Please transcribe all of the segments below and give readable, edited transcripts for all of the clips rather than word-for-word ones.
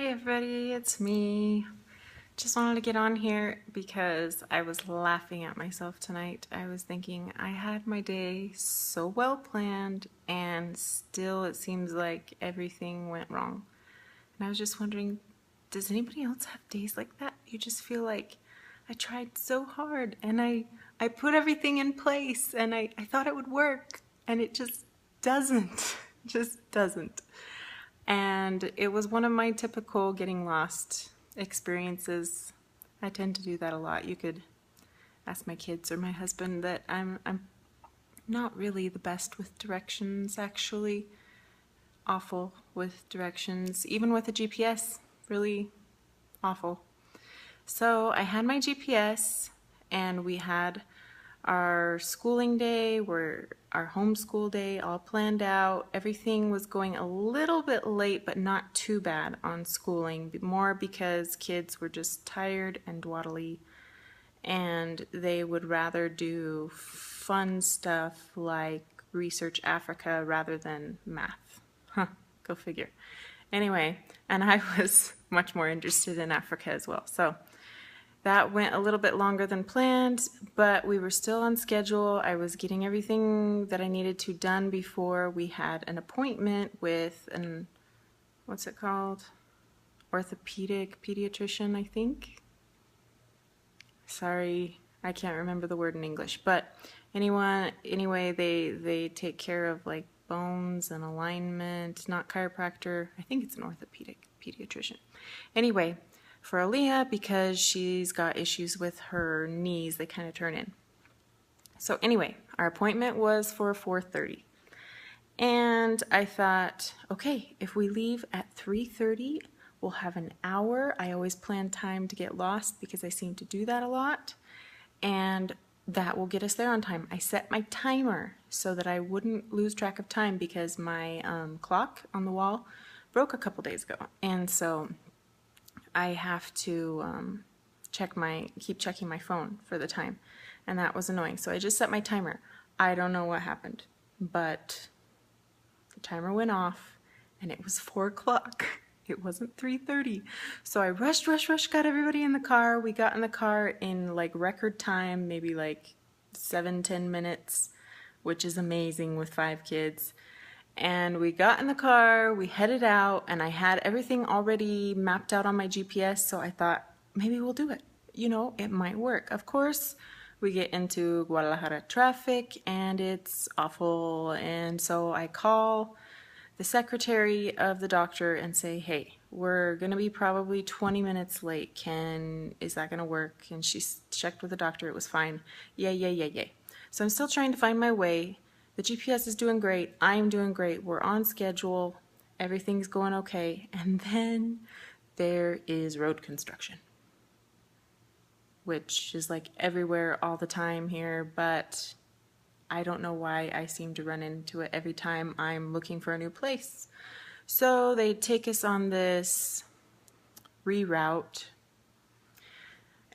Hey everybody, it's me. Just wanted to get on here because I was laughing at myself tonight. I was thinking I had my day so well planned and still it seems like everything went wrong. And I was just wondering, does anybody else have days like that? You just feel like I tried so hard and I put everything in place and I thought it would work and it just doesn't. Just doesn't. And it was one of my typical getting lost experiences. I tend to do that a lot. You could ask my kids or my husband that I'm not really the best with directions, actually. Awful with directions, even with a GPS, really awful. So I had my GPS and we had our schooling day, our homeschool day all planned out. Everything was going a little bit late, but not too bad on schooling, more because kids were just tired and dawdly, and they would rather do fun stuff like research Africa rather than math. Huh, go figure. Anyway, and I was much more interested in Africa as well. So that went a little bit longer than planned, but we were still on schedule. I was getting everything that I needed to done before we had an appointment with an, what's it called? Pediatrician, I think. Sorry, I can't remember the word in English, but anyway, they take care of like bones and alignment, not chiropractor. I think it's an orthopedic pediatrician. Anyway, for Aaliyah, because she's got issues with her knees, they kind of turn in. So anyway, our appointment was for 4:30. And I thought, okay, if we leave at 3:30, we'll have an hour. I always plan time to get lost because I seem to do that a lot. And that will get us there on time. I set my timer so that I wouldn't lose track of time because my clock on the wall broke a couple days ago. And so I have to keep checking my phone for the time, and that was annoying. So I just set my timer. I don't know what happened, but the timer went off, and it was 4 o'clock. It wasn't 3:30. So I rushed, got everybody in the car. We got in the car in like record time, maybe like 7-10 minutes, which is amazing with 5 kids. And we got in the car, we headed out, and I had everything already mapped out on my GPS, so I thought, maybe we'll do it. You know, it might work. Of course, we get into Guadalajara traffic, and it's awful, and so I call the secretary of the doctor and say, hey, we're going to be probably 20 minutes late. Is that going to work? And she checked with the doctor, it was fine. Yay. So I'm still trying to find my way. The GPS is doing great. I'm doing great. We're on schedule. Everything's going okay. And then there is road construction, which is like everywhere all the time here, but I don't know why I seem to run into it every time I'm looking for a new place. So they take us on this reroute,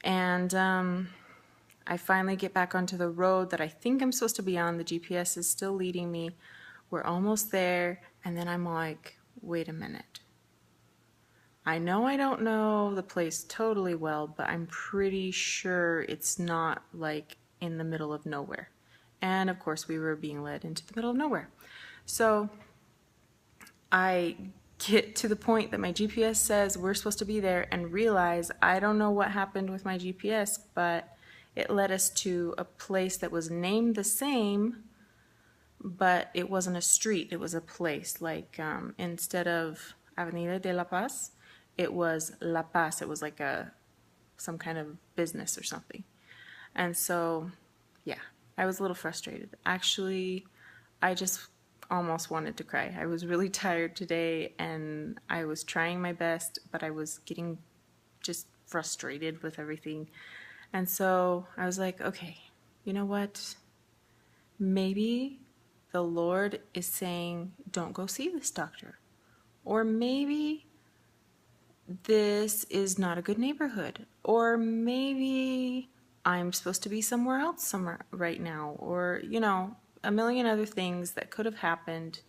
and I finally get back onto the road that I think I'm supposed to be on. The GPS is still leading me. We're almost there, and then I'm like, wait a minute. I know I don't know the place totally well, but I'm pretty sure it's not like in the middle of nowhere. And of course, we were being led into the middle of nowhere. So I get to the point that my GPS says we're supposed to be there and realize I don't know what happened with my GPS, but it led us to a place that was named the same, but it wasn't a street, it was a place. Like instead of Avenida de la Paz, it was La Paz. It was like some kind of business or something. And so, yeah, I was a little frustrated. Actually, I just almost wanted to cry. I was really tired today, and I was trying my best, but I was getting just frustrated with everything. And so I was like, okay, you know what? Maybe the Lord is saying, don't go see this doctor. Or maybe this is not a good neighborhood. Or maybe I'm supposed to be somewhere else right now. Or, you know, a million other things that could have happened.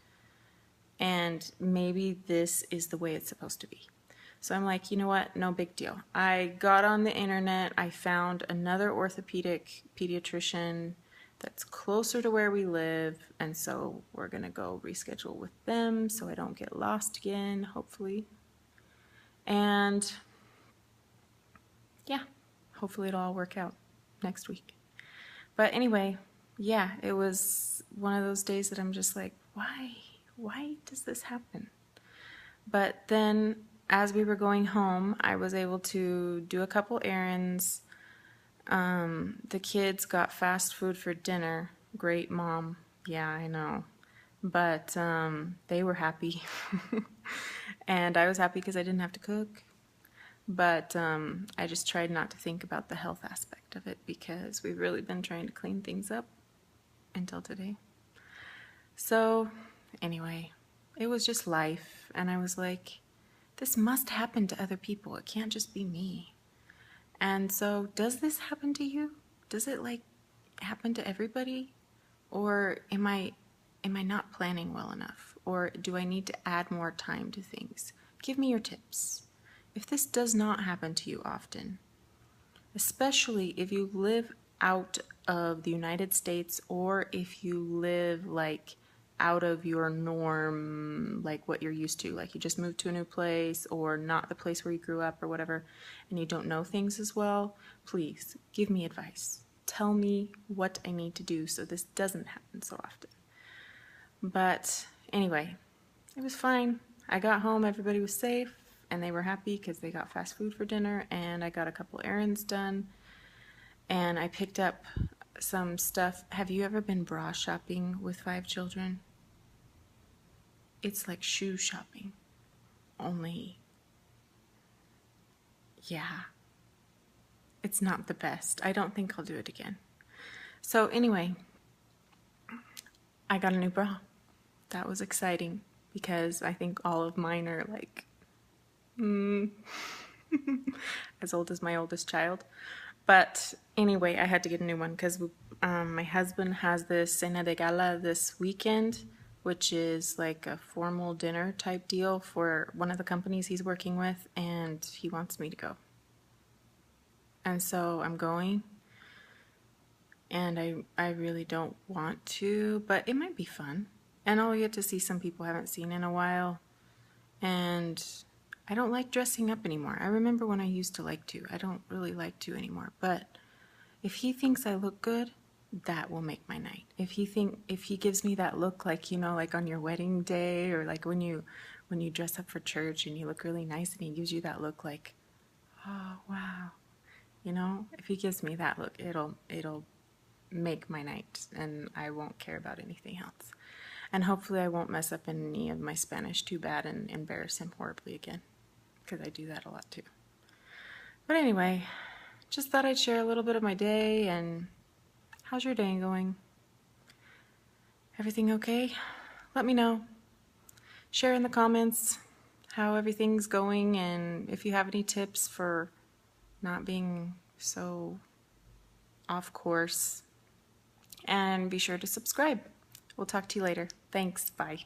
And maybe this is the way it's supposed to be. So I'm like, you know what? No big deal. I got on the internet. I found another orthopedic pediatrician that's closer to where we live. And so we're going to go reschedule with them so I don't get lost again, hopefully. And yeah, hopefully it'll all work out next week. But anyway, yeah, it was one of those days that I'm just like, why? Why does this happen? But then as we were going home, I was able to do a couple errands. The kids got fast food for dinner. Great, Mom. Yeah, I know. But they were happy. And I was happy because I didn't have to cook. But I just tried not to think about the health aspect of it because we've really been trying to clean things up until today. So anyway, it was just life. And I was like, this must happen to other people. It can't just be me. And so does this happen to you? Does it like happen to everybody? Or am I not planning well enough? Or do I need to add more time to things? Give me your tips. If this does not happen to you often, especially if you live out of the United States or if you live like out of your norm, like what you're used to, like you just moved to a new place or not the place where you grew up or whatever, and you don't know things as well, please give me advice. Tell me what I need to do so this doesn't happen so often. But anyway, it was fine. I got home, everybody was safe, and they were happy because they got fast food for dinner, and I got a couple errands done, and I picked up some stuff. Have you ever been bra shopping with 5 children? It's like shoe shopping, only, yeah, it's not the best. I don't think I'll do it again. So anyway, I got a new bra. That was exciting because I think all of mine are like as old as my oldest child. But anyway, I had to get a new one because my husband has this cena de gala this weekend, which is like a formal dinner type deal for one of the companies he's working with, and he wants me to go. And so I'm going, and I really don't want to, but it might be fun. And I'll get to see some people I haven't seen in a while. And I don't like dressing up anymore. I remember when I used to like to. I don't really like to anymore. But if he thinks I look good, that will make my night. If he gives me that look, like, you know, like on your wedding day, or like when you dress up for church and you look really nice and he gives you that look like, oh wow, you know, if he gives me that look, it'll make my night and I won't care about anything else. And hopefully I won't mess up any of my Spanish too bad and embarrass him horribly again, because I do that a lot too. But anyway, just thought I'd share a little bit of my day. And how's your day going? Everything okay? Let me know. Share in the comments how everything's going, and if you have any tips for not being so off course. And be sure to subscribe. We'll talk to you later. Thanks. Bye.